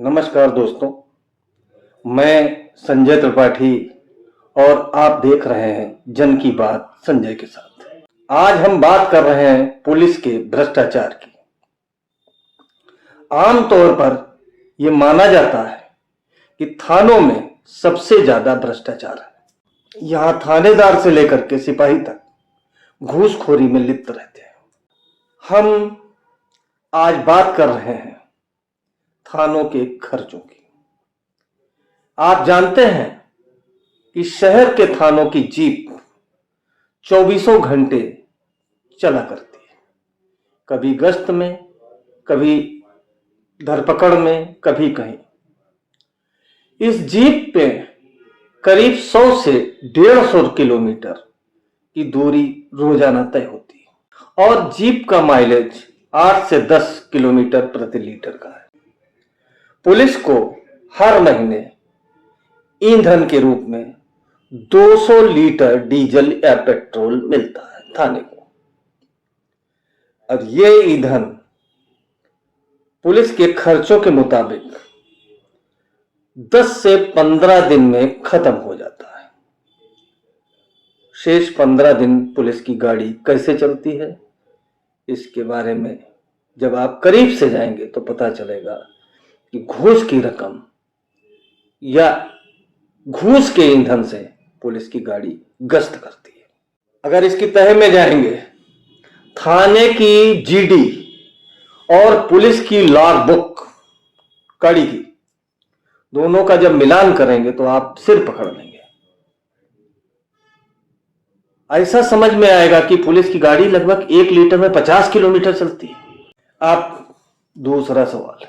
नमस्कार दोस्तों, मैं संजय त्रिपाठी और आप देख रहे हैं जन की बात संजय के साथ। आज हम बात कर रहे हैं पुलिस के भ्रष्टाचार की। आमतौर पर यह माना जाता है कि थानों में सबसे ज्यादा भ्रष्टाचार है। यहां थानेदार से लेकर के सिपाही तक घूसखोरी में लिप्त रहते हैं। हम आज बात कर रहे हैं थानों के खर्चों की। आप जानते हैं कि शहर के थानों की जीप 24 घंटे चला करती है, कभी गश्त में, कभी धरपकड़ में, कभी कहीं। इस जीप पे करीब 100 से 150 किलोमीटर की दूरी रोजाना तय होती है और जीप का माइलेज 8 से 10 किलोमीटर प्रति लीटर का है। पुलिस को हर महीने ईंधन के रूप में 200 लीटर डीजल या पेट्रोल मिलता है थाने को। अब ये ईंधन पुलिस के खर्चों के मुताबिक 10 से 15 दिन में खत्म हो जाता है। शेष 15 दिन पुलिस की गाड़ी कैसे चलती है, इसके बारे में जब आप करीब से जाएंगे तो पता चलेगा कि घूस की रकम या घूस के ईंधन से पुलिस की गाड़ी गश्त करती है। अगर इसकी तह में जाएंगे, थाने की जीडी और पुलिस की लॉग बुक कड़ी की, दोनों का जब मिलान करेंगे तो आप सिर पकड़ लेंगे। ऐसा समझ में आएगा कि पुलिस की गाड़ी लगभग 1 लीटर में 50 किलोमीटर चलती है। आप दूसरा सवाल,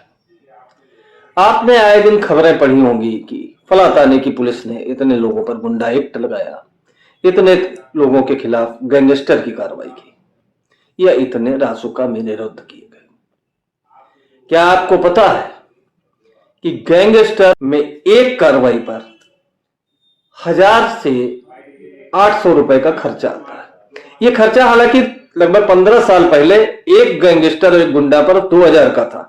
आपने आए दिन खबरें पढ़ी होंगी कि फला थाने की पुलिस ने इतने लोगों पर गुंडा एक्ट लगाया, इतने लोगों के खिलाफ गैंगस्टर की कार्रवाई की या इतने रासुका में निरुद्ध किए गए। क्या आपको पता है कि गैंगस्टर में एक कार्रवाई पर 1000 से 800 रुपए का खर्चा आता है। यह खर्चा हालांकि लगभग 15 साल पहले एक गैंगस्टर और एक गुंडा पर 2000 का था,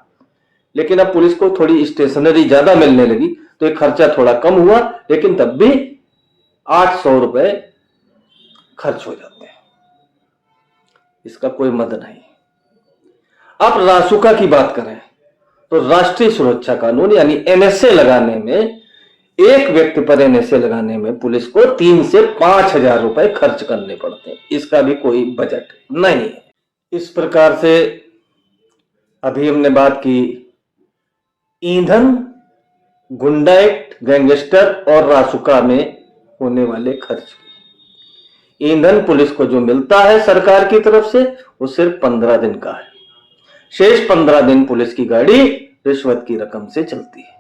लेकिन अब पुलिस को थोड़ी स्टेशनरी ज्यादा मिलने लगी तो ये खर्चा थोड़ा कम हुआ, लेकिन तब भी 800 रुपए खर्च हो जाते हैं। इसका कोई मद नहीं। अब रासुका की बात करें तो राष्ट्रीय सुरक्षा कानून यानी एनएसए लगाने में, एक व्यक्ति पर एनएसए लगाने में पुलिस को 3 से 5,000 रुपए खर्च करने पड़ते हैं। इसका भी कोई बजट नहीं है। इस प्रकार से अभी हमने बात की ईंधन, गुंडा एक्ट, गैंगस्टर और रासुका में होने वाले खर्च की। ईंधन पुलिस को जो मिलता है सरकार की तरफ से वो सिर्फ 15 दिन का है। शेष 15 दिन पुलिस की गाड़ी रिश्वत की रकम से चलती है,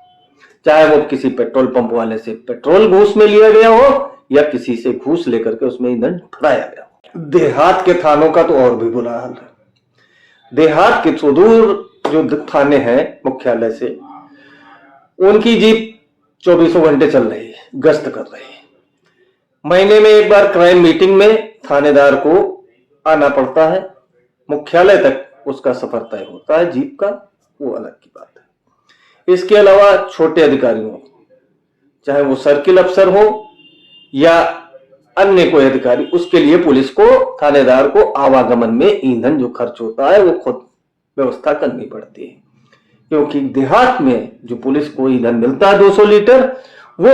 चाहे वो किसी पेट्रोल पंप वाले से पेट्रोल घूस में लिया गया हो या किसी से घूस लेकर के उसमें ईंधन भराया गया हो। देहात के थानों का तो और भी बुरा हाल है। देहात के सुदूर जो थाने हैं मुख्यालय से, उनकी जीप 24 घंटे चल रही है, गश्त कर रही है। महीने में एक बार क्राइम मीटिंग में थानेदार को आना पड़ता है, मुख्यालय तक उसका सफर तय होता है जीप का, वो अलग की बात है। इसके अलावा छोटे अधिकारियों, चाहे वो सर्किल अफसर हो या अन्य कोई अधिकारी, उसके लिए पुलिस को, थानेदार को आवागमन में ईंधन जो खर्च होता है वो खुद व्यवस्था करनी पड़ती है, क्योंकि देहात में जो पुलिस को ईंधन मिलता है 200 लीटर, वो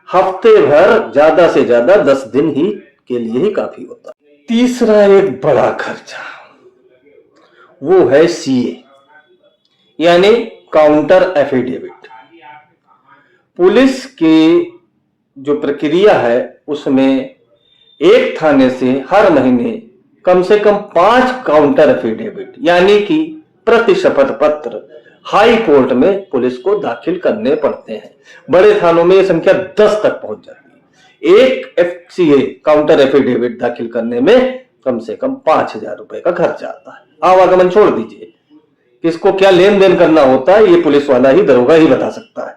हफ्ते भर ज्यादा से ज्यादा 10 दिन ही के लिए ही काफी होता है। तीसरा एक बड़ा खर्चा वो है सीए यानी काउंटर एफिडेविट। पुलिस की जो प्रक्रिया है उसमें एक थाने से हर महीने कम से कम 5 काउंटर एफिडेविट यानी कि प्रति शपथ पत्र हाई कोर्ट में पुलिस को दाखिल करने पड़ते हैं। बड़े थानों में यह संख्या 10 तक पहुंच जाती है। एक एफसीए काउंटर एफिडेविट दाखिल करने में कम से कम 5,000 रुपए का खर्चा आता है। आवागमन छोड़ दीजिए, किसको क्या लेन देन करना होता है ये पुलिस वाला ही, दरोगा ही बता सकता है।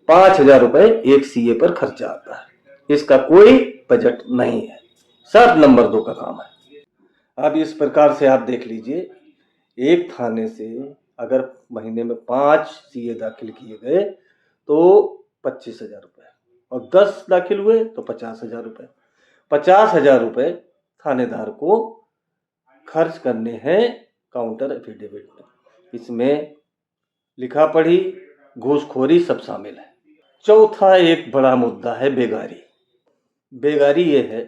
5,000 रुपए एक सीए पर खर्चा आता है, इसका कोई बजट नहीं है, सब नंबर 2 का काम है। अब इस प्रकार से आप देख लीजिए, एक थाने से अगर महीने में 5 सीए दाखिल किए गए तो 25,000 रुपये, और 10 दाखिल हुए तो 50,000 रुपये। 50,000 रुपये थानेदार को खर्च करने हैं काउंटर एफिडेविट में। इसमें लिखा पढ़ी, घूसखोरी सब शामिल है। चौथा एक बड़ा मुद्दा है बेगारी। बेगारी ये है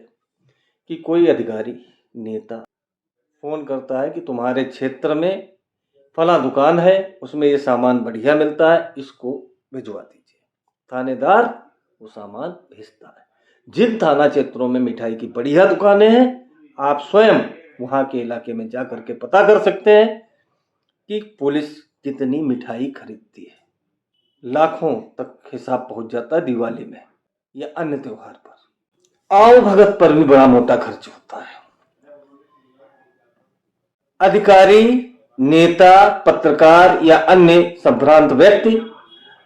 कि कोई अधिकारी, नेता फोन करता है कि तुम्हारे क्षेत्र में फला दुकान है, उसमें ये सामान बढ़िया मिलता है, इसको भिजवा दीजिए। थानेदार वो सामान भेजता है। जिन थाना क्षेत्रों में मिठाई की बढ़िया दुकानें हैं, आप स्वयं वहां के इलाके में जा करके पता कर सकते हैं कि पुलिस कितनी मिठाई खरीदती है। लाखों तक हिसाब पहुंच जाता है दिवाली में या अन्य त्योहार पर। आओ भगत पर भी बड़ा मोटा खर्च होता है। अधिकारी, नेता, पत्रकार या अन्य संभ्रांत व्यक्ति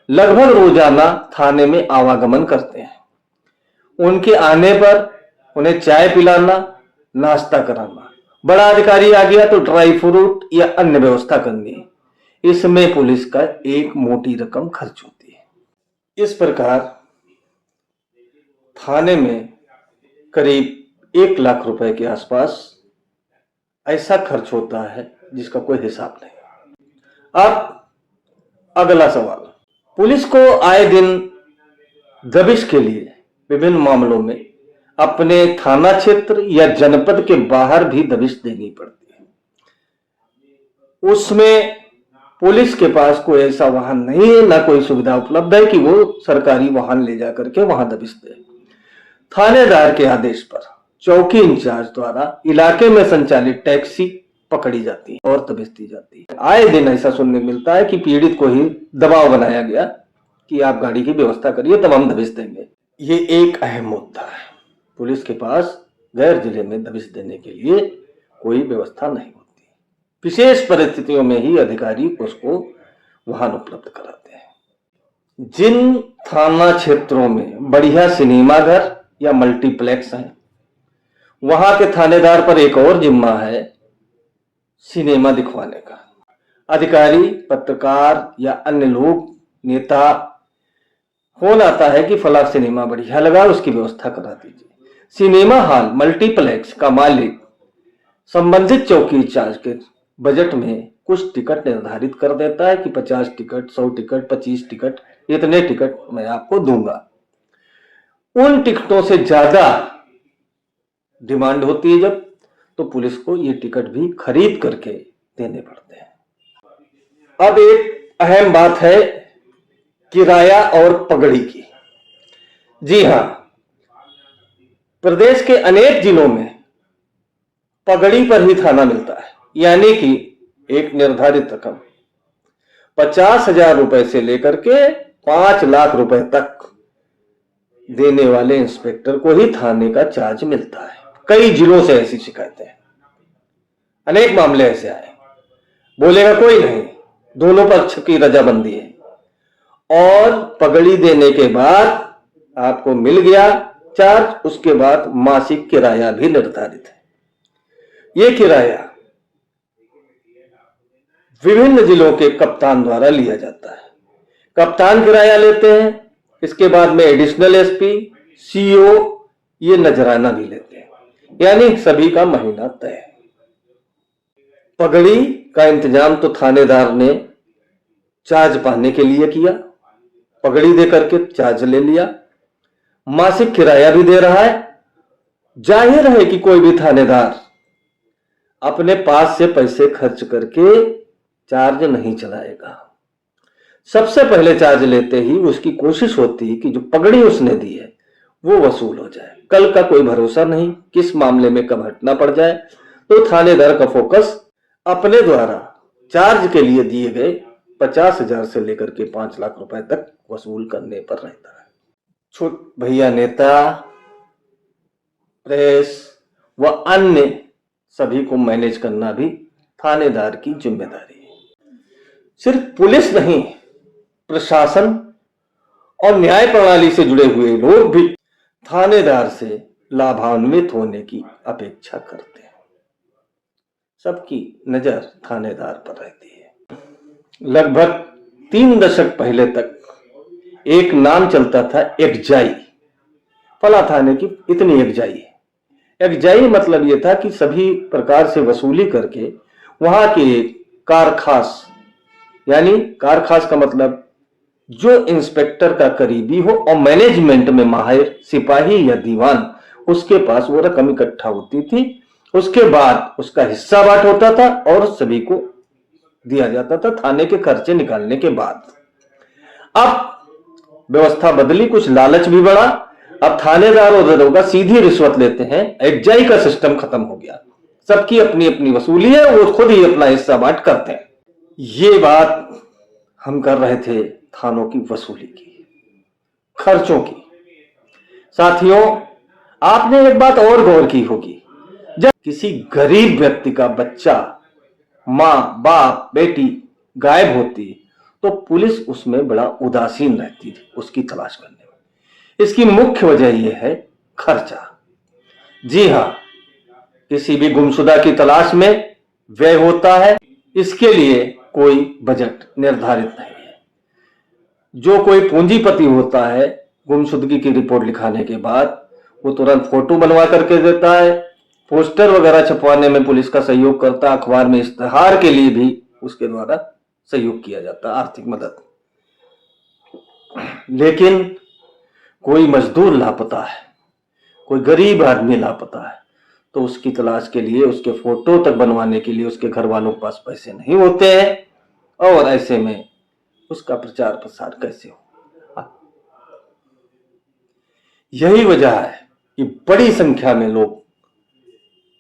लगभग रोजाना थाने में आवागमन करते हैं। उनके आने पर उन्हें चाय पिलाना, नाश्ता कराना, बड़ा अधिकारी आ गया तो ड्राई फ्रूट या अन्य व्यवस्था करनी है। इसमें पुलिस का एक मोटी रकम खर्च होती है। इस प्रकार थाने में करीब 1 लाख रुपए के आसपास ऐसा खर्च होता है जिसका कोई हिसाब नहीं। अब अगला सवाल, पुलिस को आए दिन दबिश के लिए विभिन्न मामलों में अपने थाना क्षेत्र या जनपद के बाहर भी दबिश देनी पड़ती है। उसमें पुलिस के पास कोई ऐसा वाहन नहीं है, ना कोई सुविधा उपलब्ध है कि वो सरकारी वाहन ले जा करके वहां दबिश दे। थानेदार के आदेश पर चौकी इंचार्ज द्वारा इलाके में संचालित टैक्सी पकड़ी जाती है और दबिश दी जाती है। आए दिन ऐसा सुनने मिलता है कि पीड़ित को ही दबाव बनाया गया कि आप गाड़ी की व्यवस्था करिए तब हम दबिश देंगे। ये एक अहम मुद्दा है। पुलिस के पास गैर जिले में दबिश देने के लिए कोई व्यवस्था नहीं होती। विशेष परिस्थितियों में ही अधिकारी उसको वाहन उपलब्ध कराते हैं। जिन थाना क्षेत्रों में बढ़िया सिनेमा घर या मल्टीप्लेक्स हैं, वहां के थानेदार पर एक और जिम्मा है सिनेमा दिखवाने का। अधिकारी, पत्रकार या अन्य लोग, नेता, फोन आता है कि फला सिनेमा बढ़िया लगा, उसकी व्यवस्था करा दीजिए। सिनेमा हॉल, मल्टीप्लेक्स का मालिक संबंधित चौकी इंचार्ज के बजट में कुछ टिकट निर्धारित कर देता है कि 50 टिकट, 100 टिकट, 25 टिकट, इतने टिकट मैं आपको दूंगा। उन टिकटों से ज्यादा डिमांड होती है जब, तो पुलिस को ये टिकट भी खरीद करके देने पड़ते हैं। अब एक अहम बात है किराया और पगड़ी की। जी हां, प्रदेश के अनेक जिलों में पगड़ी पर ही थाना मिलता है, यानी कि एक निर्धारित रकम 50,000 रुपए से लेकर के 5 लाख रुपए तक देने वाले इंस्पेक्टर को ही थाने का चार्ज मिलता है। कई जिलों से ऐसी शिकायतें हैं, अनेक मामले ऐसे आए। बोलेगा कोई नहीं, दोनों पक्ष की रजामंदी है, और पगड़ी देने के बाद आपको मिल गया चार्ज, उसके बाद मासिक किराया भी निर्धारित है। यह किराया विभिन्न जिलों के कप्तान द्वारा लिया जाता है। कप्तान किराया लेते हैं, इसके बाद में एडिशनल एसपी, सीओ ये नजराना भी लेते हैं, यानी सभी का महीना तय है। पगड़ी का इंतजाम तो थानेदार ने चार्ज पाने के लिए किया, पगड़ी दे करके चार्ज ले लिया, मासिक किराया भी दे रहा है। जाहिर है कि कोई भी थानेदार अपने पास से पैसे खर्च करके चार्ज नहीं चलाएगा। सबसे पहले चार्ज लेते ही उसकी कोशिश होती है कि जो पगड़ी उसने दी है वो वसूल हो जाए। कल का कोई भरोसा नहीं, किस मामले में कब हटना पड़ जाए, तो थानेदार का फोकस अपने द्वारा चार्ज के लिए दिए गए 50,000 से लेकर के 5 लाख रुपए तक वसूल करने पर रहता है। छोट भैया नेता, प्रेस व अन्य सभी को मैनेज करना भी थानेदार की जिम्मेदारी है। सिर्फ पुलिस नहीं, प्रशासन और न्याय प्रणाली से जुड़े हुए लोग भी थानेदार से लाभान्वित होने की अपेक्षा करते हैं। सबकी नजर थानेदार पर रहती है। लगभग 3 दशक पहले तक एक नाम चलता था एकजाई। फला थाने की इतनी एकजाई है। एकजाई मतलब यह था कि सभी प्रकार से वसूली करके वहां के कारखास, यानी कारखास का मतलब जो इंस्पेक्टर का करीबी हो और मैनेजमेंट में माहिर सिपाही या दीवान, उसके पास वो रकम इकट्ठा होती थी। उसके बाद उसका हिस्सा बांट होता था और सभी को दिया जाता था थाने के खर्चे निकालने के बाद। अब व्यवस्था बदली, कुछ लालच भी बढ़ा। अब थानेदार और दरोगा सीधी रिश्वत लेते हैं। एकजाई का सिस्टम खत्म हो गया। सबकी अपनी अपनी वसूली है, वो खुद ही अपना हिस्सा बांट करते हैं। ये बात हम कर रहे थे थानों की वसूली की, खर्चों की। साथियों, आपने एक बात और गौर की होगी, जब किसी गरीब व्यक्ति का बच्चा, मां, बाप, बेटी गायब होती तो पुलिस उसमें बड़ा उदासीन रहती थी उसकी तलाश करने में। इसकी मुख्य वजह यह है खर्चा। जी हां, किसी भी गुमशुदा की तलाश में व्यय होता है। इसके लिए कोई बजट निर्धारित नहीं है। जो कोई पूंजीपति होता है, गुमशुदगी की रिपोर्ट लिखाने के बाद वो तुरंत फोटो बनवा करके देता है, पोस्टर वगैरह छपवाने में पुलिस का सहयोग करता, अखबार में इश्तेहार के लिए भी उसके द्वारा सहयोग किया जाता, आर्थिक मदद। लेकिन कोई मजदूर लापता है, कोई गरीब आदमी लापता है, तो उसकी तलाश के लिए, उसके फोटो तक बनवाने के लिए उसके घर वालों के पास पैसे नहीं होते हैं। और ऐसे में उसका प्रचार प्रसार कैसे हो? यही वजह है कि बड़ी संख्या में लोग,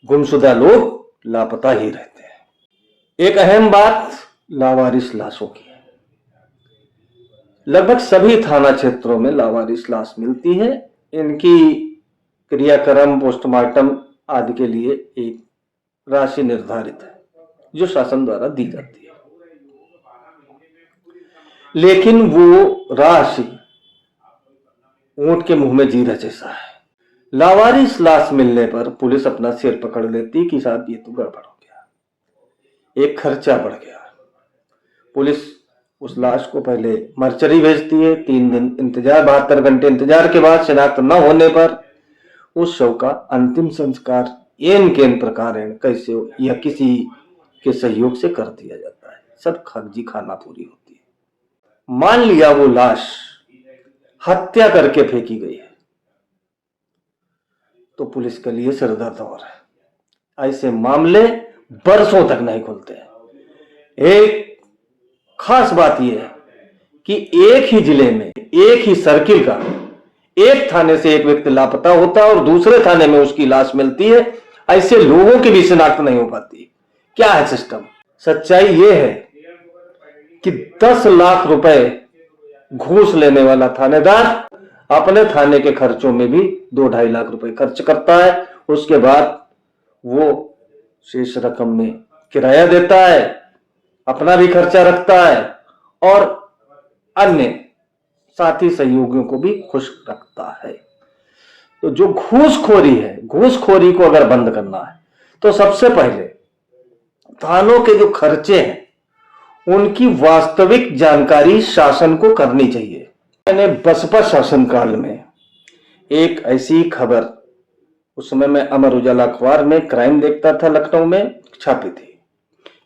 गुमशुदा लोग लापता ही रहते हैं। एक अहम बात लावारिस लाशों की है। लगभग सभी थाना क्षेत्रों में लावारिस लाश मिलती है। इनकी क्रियाक्रम, पोस्टमार्टम आदि के लिए एक राशि निर्धारित है जो शासन द्वारा दी जाती है। लेकिन वो राशि ऊंट के मुंह में जीरा जैसा है। लावारिस लाश मिलने पर पुलिस अपना सिर पकड़ लेती कि साहब ये तो गड़बड़ हो गया, एक खर्चा बढ़ गया। पुलिस उस लाश को पहले मर्चरी भेजती है। 3 दिन इंतजार, 72 घंटे इंतजार के बाद शिनाख्त न होने पर उस शव का अंतिम संस्कार एन केन प्रकार कैसे या किसी के सहयोग से कर दिया जाता है। सब खगजी खाना पूरी होती है। मान लिया वो लाश हत्या करके फेंकी गई है, तो पुलिस के लिए सिरदर्द दौर है। ऐसे मामले बरसों तक नहीं खुलते हैं। एक खास बात यह है कि एक ही जिले में, एक ही सर्किल का, एक थाने से एक व्यक्ति लापता होता है और दूसरे थाने में उसकी लाश मिलती है। ऐसे लोगों की भी शिनाख्त नहीं हो पाती। क्या है सिस्टम? सच्चाई यह है कि 10 लाख रुपए घूस लेने वाला थानेदार अपने थाने के खर्चों में भी 2-2.5 लाख रुपए खर्च करता है। उसके बाद वो शेष रकम में किराया देता है, अपना भी खर्चा रखता है और अन्य साथी सहयोगियों को भी खुश रखता है। तो जो घूसखोरी है, घूसखोरी को अगर बंद करना है तो सबसे पहले थानों के जो खर्चे हैं उनकी वास्तविक जानकारी शासन को करनी चाहिए। मैंने बसपा शासनकाल में एक ऐसी खबर, उस समय मैं अमर उजाला अखबार में क्राइम देखता था, लखनऊ में छापी थी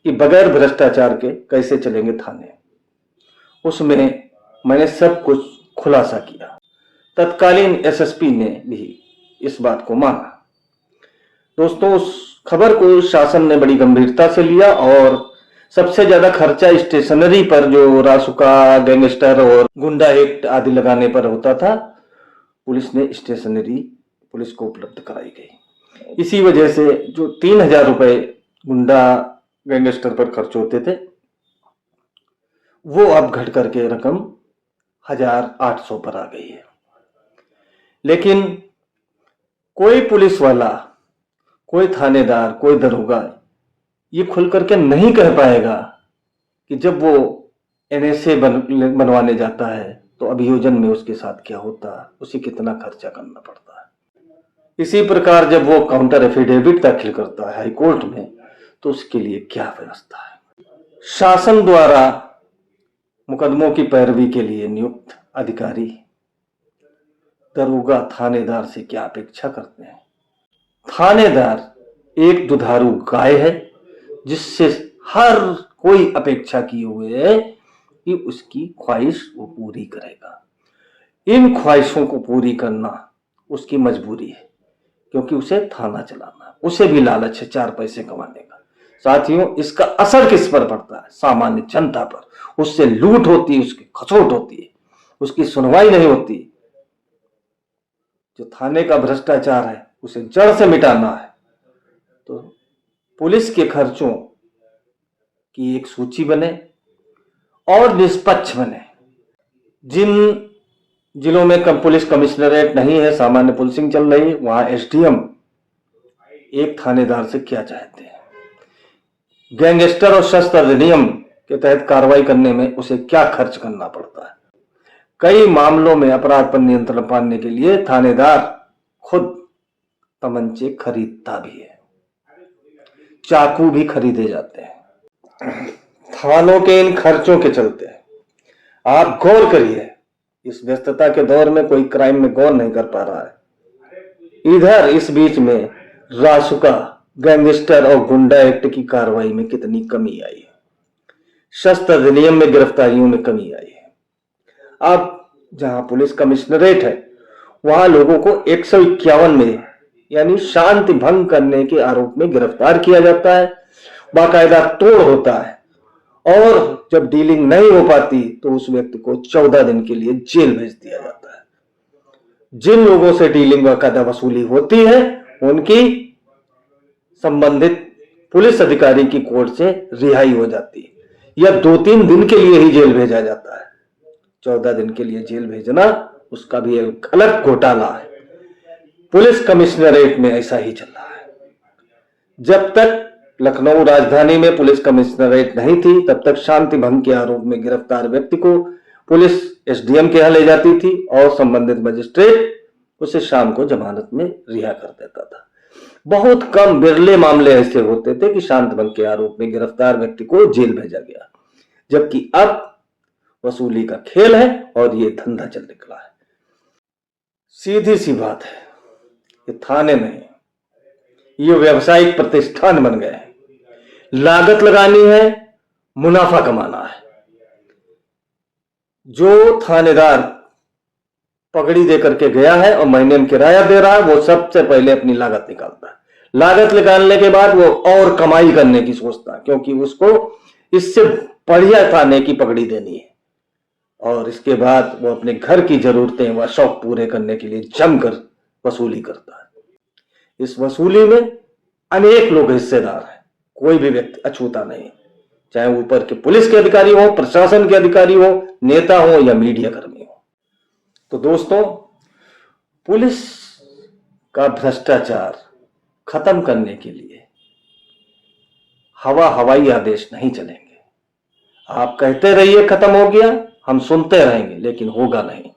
कि बगैर भ्रष्टाचार के कैसे चलेंगे थाने। उसमें मैंने सब कुछ खुलासा किया। तत्कालीन एसएसपी ने भी इस बात को माना। दोस्तों, उस खबर को शासन ने बड़ी गंभीरता से लिया और सबसे ज्यादा खर्चा स्टेशनरी पर, जो रासुका, गैंगस्टर और गुंडा एक्ट आदि लगाने पर होता था, पुलिस ने स्टेशनरी पुलिस को उपलब्ध कराई गई। इसी वजह से जो 3000 रुपए गुंडा गैंगस्टर पर खर्च होते थे, वो अब घट करके रकम 1800 पर आ गई है। लेकिन कोई पुलिस वाला, कोई थानेदार, कोई दरोगा ये खुल करके नहीं कह पाएगा कि जब वो एनएसए बनवाने जाता है तो अभियोजन में उसके साथ क्या होता है, उसे कितना खर्चा करना पड़ता है। इसी प्रकार जब वो काउंटर एफिडेविट दाखिल करता है हाई कोर्ट में, तो उसके लिए क्या व्यवस्था है। शासन द्वारा मुकदमों की पैरवी के लिए नियुक्त अधिकारी दरोगा थानेदार से क्या अपेक्षा करते हैं? थानेदार एक दुधारू गाय है जिससे हर कोई अपेक्षा किए हुए है कि उसकी ख्वाहिश वो पूरी करेगा। इन ख्वाहिशों को पूरी करना उसकी मजबूरी है, क्योंकि उसे थाना चलाना है, उसे भी लालच है 4 पैसे कमाने का। साथियों, इसका असर किस पर पड़ता है? सामान्य जनता पर। उससे लूट होती है, उसकी खसोट होती है, उसकी सुनवाई नहीं होती। जो थाने का भ्रष्टाचार है उसे जड़ से मिटाना है तो पुलिस के खर्चों की एक सूची बने और निष्पक्ष बने। जिन जिलों में कम पुलिस कमिश्नरेट नहीं है, सामान्य पुलिसिंग चल रही है, वहां एसडीएम एक थानेदार से क्या चाहते हैं? गैंगस्टर और शस्त्र अधिनियम के तहत कार्रवाई करने में उसे क्या खर्च करना पड़ता है? कई मामलों में अपराध पर नियंत्रण पाने के लिए थानेदार खुद तमंचे खरीदता भी है, चाकू भी खरीदे जाते हैं थानों के इन खर्चों के चलते। आप गौर करिए, इस व्यस्तता के दौर में कोई क्राइम में गौर नहीं कर पा रहा है। इधर इस बीच में रासुका, गैंगस्टर और गुंडा एक्ट की कार्रवाई में कितनी कमी आई है, शस्त्र अधिनियम में गिरफ्तारियों में कमी आई है। अब जहां पुलिस कमिश्नरेट है वहां लोगों को 151 में यानी शांति भंग करने के आरोप में गिरफ्तार किया जाता है, बाकायदा तोड़ होता है, और जब डीलिंग नहीं हो पाती तो उस व्यक्ति को 14 दिन के लिए जेल भेज दिया जाता है। जिन लोगों से डीलिंग बाकायदा वसूली होती है उनकी संबंधित पुलिस अधिकारी की कोर्ट से रिहाई हो जाती है या 2-3 दिन के लिए ही जेल भेजा जाता है। 14 दिन के लिए जेल भेजना उसका भी एक अलग घोटाला है। पुलिस कमिश्नरेट में ऐसा ही चल रहा है। जब तक लखनऊ राजधानी में पुलिस कमिश्नरेट नहीं थी तब तक शांति भंग के आरोप में गिरफ्तार व्यक्ति को पुलिस एसडीएम के यहां ले जाती थी और संबंधित मजिस्ट्रेट उसे शाम को जमानत में रिहा कर देता था। बहुत कम बिरले मामले ऐसे होते थे कि शांति भंग के आरोप में गिरफ्तार व्यक्ति को जेल भेजा गया, जबकि अब वसूली का खेल है और ये धंधा चल निकला है। सीधी सी बात है, ये थाने नहीं, ये व्यावसायिक प्रतिष्ठान बन गए हैं। लागत लगानी है, मुनाफा कमाना है। जो थानेदार पगड़ी दे करके गया है और महीने में किराया दे रहा है वो सबसे पहले अपनी लागत निकालता है। लागत निकालने के बाद वो और कमाई करने की सोचता है, क्योंकि उसको इससे बढ़िया थाने की पगड़ी देनी है, और इसके बाद वो अपने घर की जरूरतें व शौक पूरे करने के लिए जमकर वसूली करता है। इस वसूली में अनेक लोग हिस्सेदार हैं, कोई भी व्यक्ति अछूता नहीं, चाहे ऊपर के पुलिस के अधिकारी हो, प्रशासन के अधिकारी हो, नेता हो या मीडिया कर्मी हो। तो दोस्तों, पुलिस का भ्रष्टाचार खत्म करने के लिए हवाई आदेश नहीं चलेंगे। आप कहते रहिए खत्म हो गया, हम सुनते रहेंगे, लेकिन होगा नहीं।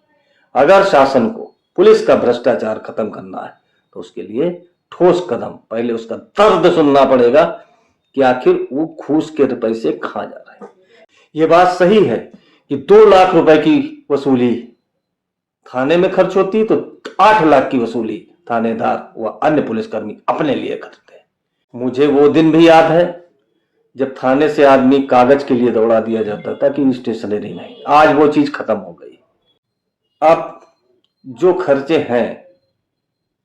अगर शासन को पुलिस का भ्रष्टाचार खत्म करना है तो उसके लिए ठोस कदम, पहले उसका दर्द सुनना पड़ेगा कि आखिर वो घूस के पैसे कहां जा रहे हैं। ये बात सही है कि 2 लाख रुपए की वसूली थाने में खर्च होती तो 8 लाख की वसूली थानेदार व अन्य पुलिसकर्मी अपने लिए करते हैं। मुझे वो दिन भी याद है जब थाने से आदमी कागज के लिए दौड़ा दिया जाता था कि स्टेशनरी नहीं। आज वो चीज खत्म हो गई। अब जो खर्चे हैं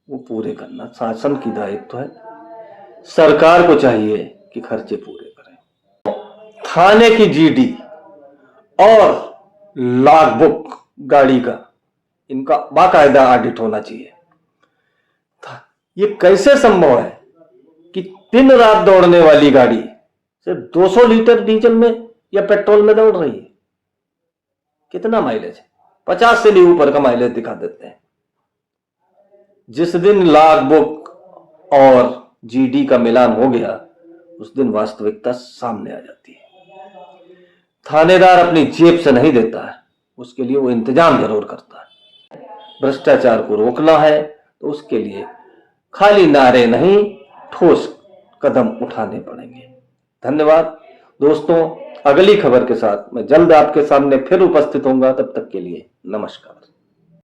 वो पूरे करना शासन की दायित्व है। सरकार को चाहिए कि खर्चे पूरे करें। थाने की जीडी और लॉग बुक गाड़ी का, इनका बाकायदा ऑडिट होना चाहिए। ये कैसे संभव है कि दिन रात दौड़ने वाली गाड़ी सिर्फ 200 लीटर डीजल में या पेट्रोल में दौड़ रही है? कितना माइलेज है? 50 से भी ऊपर का माइलेज दिखा देते हैं। जिस दिन लॉग बुक और जीडी का मिलान हो गया उस दिन वास्तविकता सामने आ जाती है। थानेदार अपनी जेब से नहीं देता है, उसके लिए वो इंतजाम जरूर करता है। भ्रष्टाचार को रोकना है तो उसके लिए खाली नारे नहीं, ठोस कदम उठाने पड़ेंगे। धन्यवाद दोस्तों। अगली खबर के साथ मैं जल्द आपके सामने फिर उपस्थित होऊंगा। तब तक के लिए नमस्कार।